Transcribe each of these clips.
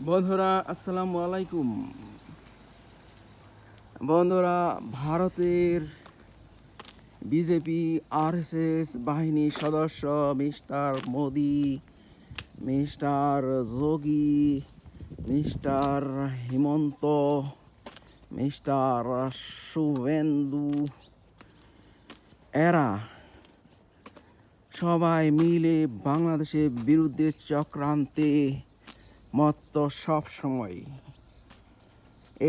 বন্ধুরা আসসালামু আলাইকুম। বন্ধুরা, ভারতের বিজেপি আরএসএস বাহিনীর সদস্য মিস্টার মোদি, মিস্টার যোগী, মিস্টার হিমন্ত, মিস্টার শুভেন্দু, এরা সবাই মিলে বাংলাদেশের বিরুদ্ধে চক্রান্তে মত্ত সব সময়।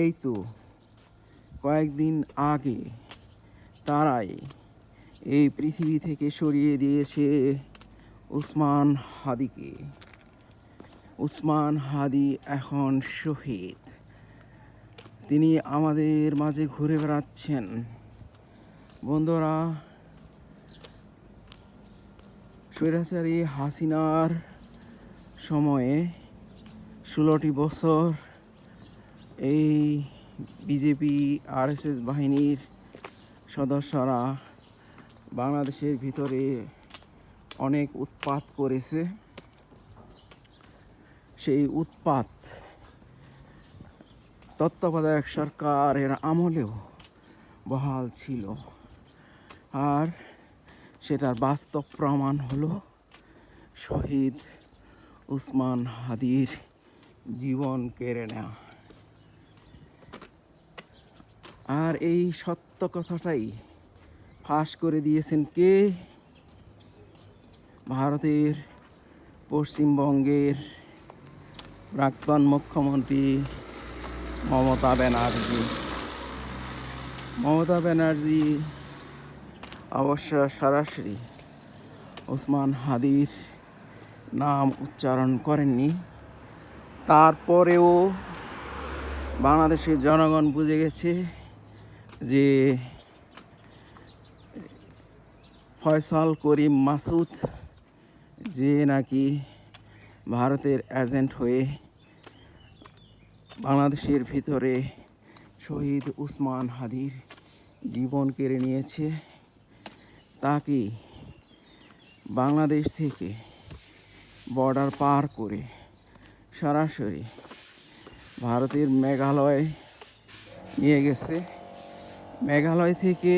এই তো কয়েকদিন আগে তারাই এই পৃথিবী থেকে সরিয়ে দিয়েছে উসমান হাদিকে। উসমান হাদি এখন শহীদ। তিনি আমাদের মাঝে ঘুরে বেড়াচ্ছেন। বন্ধুরা, স্বৈরাচারী হাসিনার সময়ে 16টি বছর এই বিজেপি আরএসএস বাহিনীর সদস্যরা বাংলাদেশের ভিতরে অনেক উৎপাত করেছে। সেই উৎপাত তত্ত্বাবধায়ক সরকারের আমলেও বহাল ছিল, আর সেটার বাস্তব প্রমাণ হলো শহীদ উসমান হাদির জীবন কেড়ে নেওয়া। আর এই সত্য কথাটাই ফাঁস করে দিয়েছেন কে? ভারতের পশ্চিমবঙ্গের প্রাক্তন মুখ্যমন্ত্রী মমতা ব্যানার্জি। মমতা ব্যানার্জি অবশ্য সরাসরি ওসমান হাদির নাম উচ্চারণ করেননি, তারপরেও বাংলাদেশের জনগণ বুঝে গেছে যে ফয়সাল করিম মাসুদ, যে নাকি ভারতের এজেন্ট হয়ে বাংলাদেশের ভিতরে শহীদ উসমান হাদির জীবন কেড়ে নিয়েছে, তাকে বাংলাদেশ থেকে বর্ডার পার করে সরাসরি ভারতের মেঘালয় নিয়ে গেছে। মেঘালয় থেকে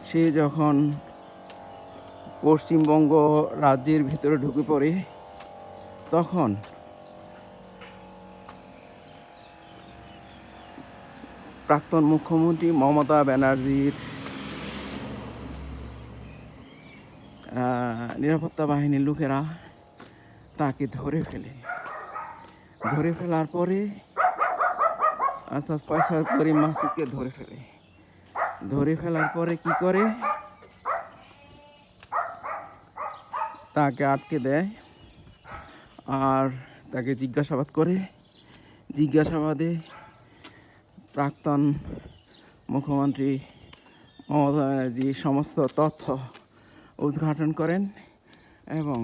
সে যখন পশ্চিমবঙ্গ রাজ্যের ভিতরে ঢুকে পড়ে, তখন প্রাক্তন মুখ্যমন্ত্রী মমতা ব্যানার্জির নিরাপত্তা বাহিনীর লোকেরা তাকে ধরে ফেলার পরে, অর্থাৎ ফয়সাল করিম মাসুদকে ধরে ফেলার পরে কি করে, তাকে আটকে দেয় আর তাকে জিজ্ঞাসাবাদ করে। জিজ্ঞাসাবাদে প্রাক্তন মুখ্যমন্ত্রী মমতা ব্যানার্জি সমস্ত তথ্য উদ্ঘাটন করেন এবং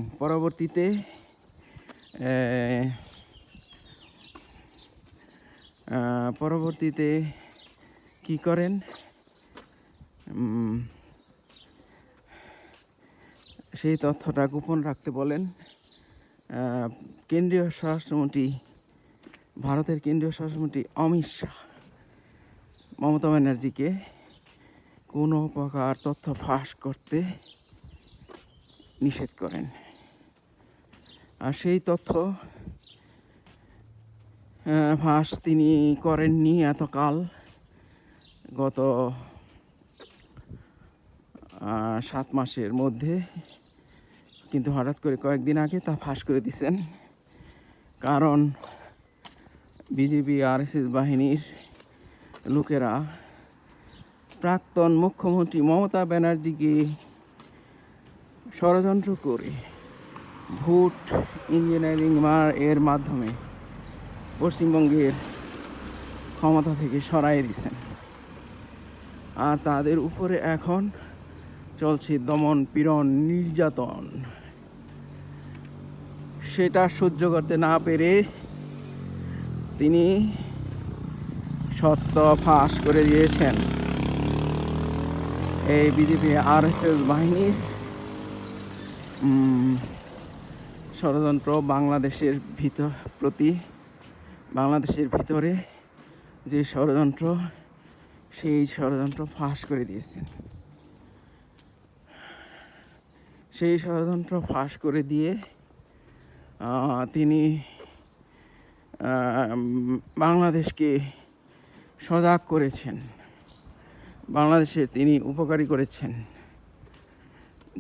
পরবর্তীতে কি করেন, সেই তথ্যটা গোপন রাখতে বলেন কেন্দ্রীয় স্বরাষ্ট্রমন্ত্রী, ভারতের কেন্দ্রীয় স্বরাষ্ট্রমন্ত্রী অমিত শাহ মমতা ব্যানার্জিকে কোনো প্রকার তথ্য ফাঁস করতে নিষেধ করেন। আর সেই তথ্য ফাঁস তিনি করেননি এতকাল, গত 7 মাসের মধ্যে, কিন্তু হঠাৎ করে কয়েকদিন আগে তা ফাঁস করে দিয়েছেন। কারণ বিজেপি আরএসএস বাহিনীর লোকেরা প্রাক্তন মুখ্যমন্ত্রী মমতা ব্যানার্জিকে ষড়যন্ত্র করে ভোট ইঞ্জিনিয়ারিং এর মাধ্যমে পশ্চিমবঙ্গের ক্ষমতা থেকে সরাই দিয়েছেন। আর তাদের উপরে এখন চলছে দমন পীড়ন, নির্যাতন। সেটা সহ্য করতে না পেরে তিনি সত্য ফাঁস করে দিয়েছেন এই বিজেপি আরএসএস বাহিনীর ষড়যন্ত্র বাংলাদেশের ভিতরে যে ষড়যন্ত্র, সেই ষড়যন্ত্র ফাঁস করে দিয়েছেন। সেই ষড়যন্ত্র ফাঁস করে দিয়ে তিনি বাংলাদেশকে সজাগ করেছেন, বাংলাদেশের তিনি উপকারী করেছেন।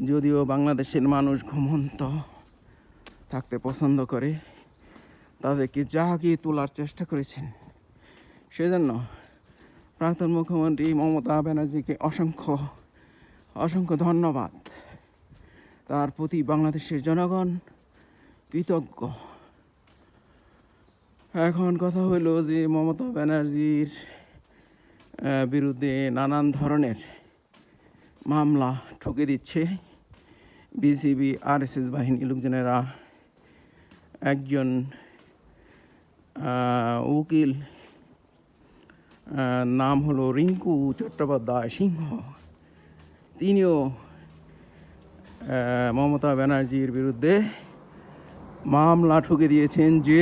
যদিও বাংলাদেশের মানুষ ঘুমন্ত থাকতে পছন্দ করে, তাদেরকে জাগিয়ে তোলার চেষ্টা করেছেন। সেজন্য প্রাক্তন মুখ্যমন্ত্রী মমতা ব্যানার্জিকে অসংখ্য ধন্যবাদ। তার প্রতি বাংলাদেশের জনগণ কৃতজ্ঞ। এখন কথা হলো যে মমতা ব্যানার্জির বিরুদ্ধে নানান ধরনের মামলা ঠুকে দিচ্ছে বিসিবি আরএসএস বাহিনীর লোকজনেরা। একজন উকিল, নাম হলো রিঙ্কু চট্টোপাধ্যায় সিংহ, তিনিও মমতা ব্যানার্জির বিরুদ্ধে মামলা ঠুকে দিয়েছেন যে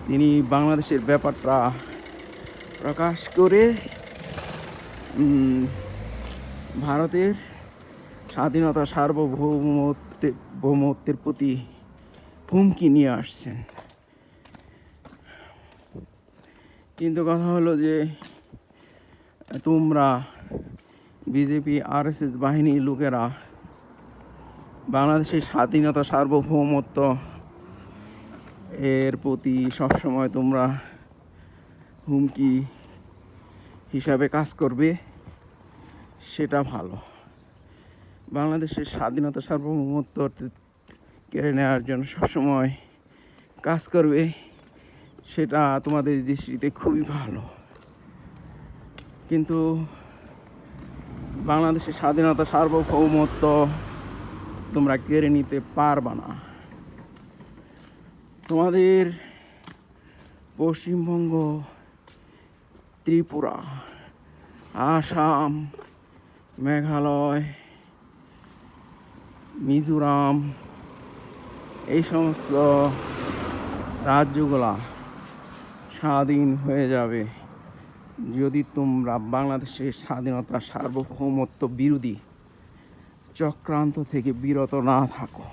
তিনি বাংলাদেশের ব্যাপারটা প্রকাশ করে ভারতের স্বাধীনতা সার্বভৌমত্বের প্রতি হুমকি নিয়ে আসছেন। কিন্তু কথা হলো যে তোমরা বিজেপি আরএসএস বাহিনীর লোকেরা বাংলাদেশের স্বাধীনতা সার্বভৌমত্ব এর প্রতি সবসময় তোমরা হুমকি হিসাবে কাজ করবে, সেটা ভালো। বাংলাদেশের স্বাধীনতা সার্বভৌমত্ব কেড়ে নেওয়ার জন্য সবসময় কাজ করবে, সেটা তোমাদের দৃষ্টিতে খুবই ভালো। কিন্তু বাংলাদেশের স্বাধীনতা সার্বভৌমত্ব তোমরা কেড়ে নিতে পারবা না। তোমাদের পশ্চিমবঙ্গ, ত্রিপুরা, আসাম, মেঘালয়, মিজোরাম, এই সমস্ত রাজ্যগুলা স্বাধীন হয়ে যাবে যদি তোমরা বাংলাদেশের স্বাধীনতা সার্বভৌমত্ব বিরোধী চক্রান্ত থেকে বিরত না থাকো।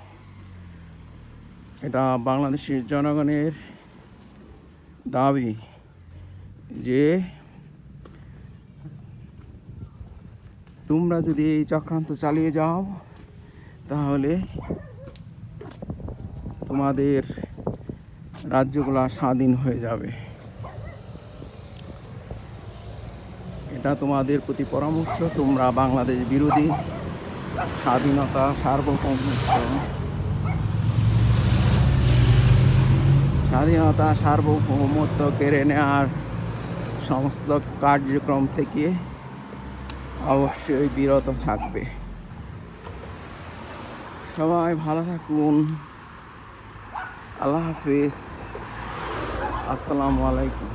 এটা বাংলাদেশের জনগণের দাবি যে তোমরা যদি এই চক্রান্ত চালিয়ে যাও তাহলে তোমাদের রাজ্যগুলো স্বাধীন হয়ে যাবে। এটা তোমাদের প্রতি পরামর্শ। তোমরা বাংলাদেশ বিরোধী স্বাধীনতা সার্বভৌমত্ব কেড়ে নেওয়ার সমস্ত কার্যক্রম থেকে অবশ্যই বিরত থাকবে। সবাই ভালো থাকুন। আল্লাহ হাফিজ। আসসালামু আলাইকুম।